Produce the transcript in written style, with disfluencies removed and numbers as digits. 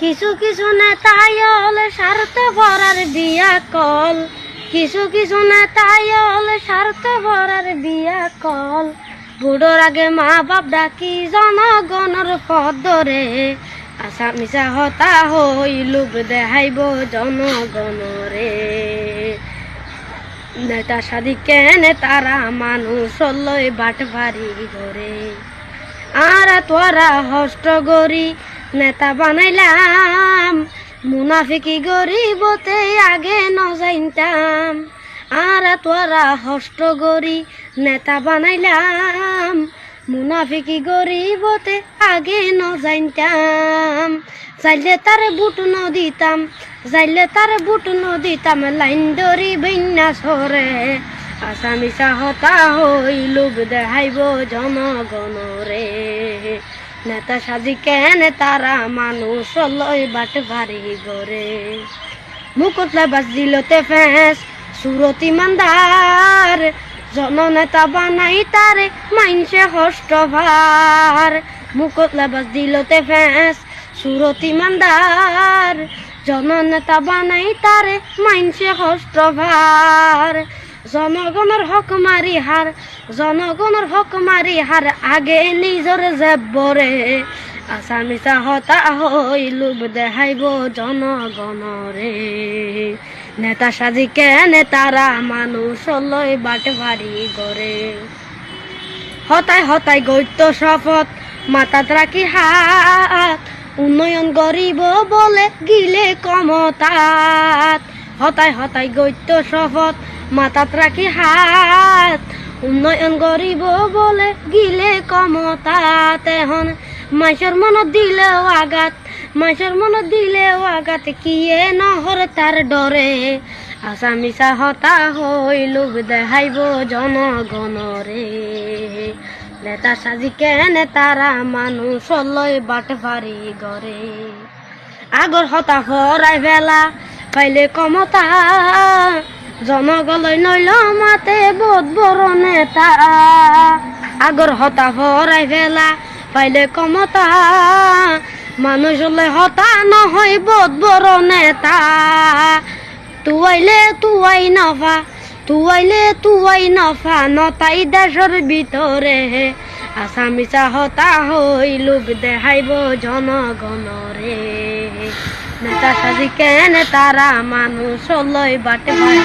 কিছু কিছু নেতাই হলে স্বার্থ ভরার বিয়া কল, কিছু কিছু নেতাই হলে স্বার্থ ভরার বিয়া কল। বুড়োর আগে মা বাপ ডাকি জনগণের পদ ধরে, আশা মিশা হতা হই লোভ দেখাইব জনগণরে। নেতা সাদি কেনে তারা মানুষ লই বাট ভারি ধরে, আর তোরা হষ্ট গরি নেতা বানাইলাম, মুনাফিকি গরিবতে আগে ন যাইতাম। আর তোরা হষ্ট গরি নেতা বানাইলাম, মুনাফিকি গরিবতে আগে ন যাইতাম। যাইলে তার বুট ন দিতাম, যাইলে তার বুট ন দিতাম, লাইন দরি বন্যা সরে। আশা মিশা হতা হই লোভ দেখাইব জনগণরে। নেতা সাজি কেনে তারা মানুষ লই বাট ভারি গরে। মুকুটলে বাস দিলতে ফেস সুরতি মান্দার, জননেতা বানাই তারে মাইনসে হষ্ট ভার। মুকুটলে বাস দিলতে ফেস সুরতি মান্দার, জননেতা বানাই তারে মাইনসে হষ্ট ভার। জনগণের হক মারি হার, জনগণের হক মারি হার, আগে নিজর জেবরে। আশা মিশা হতা হই লোভ দেখাইব জনগণরে। নেতা সাজি কেনে তারা মানুষ লই বাট ভারি গরে। হতায় হতায় গৈত্য শপথ মাথাত রাখি হাত, উন্নয়ন গরিব বলে গিলে কমতাত। হতায় হতায় গৈত্য শপথ মাথাত রাখি হাত, উন্নয়ন গরিব বলে গিলে কমতাত। এখন মাইসের মনত দিলেও আঘাত, মাইসের মনত দিলেও আঘাত, কিয়ে নহর তার ডরে। আশা মিশা হতা হই লোভ দেখাইব জনগণরে। নেতা সাজি কেনে তারা মানুষ লই বাট ভারি গরে। আগর হতা হরাই ভেলা পাইলে কমতা, জনগলই নইল মাতে বোধ বড় নেতা। আগর হতা হরাই ভেলা পাইলে কমতা, মানুষ হলে হতা নহয় বোধ বড় নেতা। তুয়াইলে তুয়াই নফা, তুয়াইলে তুয়াই নফা, নতাই দেশের ভিতরে। আশা মিশা হতা হই লোভ দেখাইব জনগণরে। নেতা সাজি কেনে তারা মানুষ লই বাট ভারি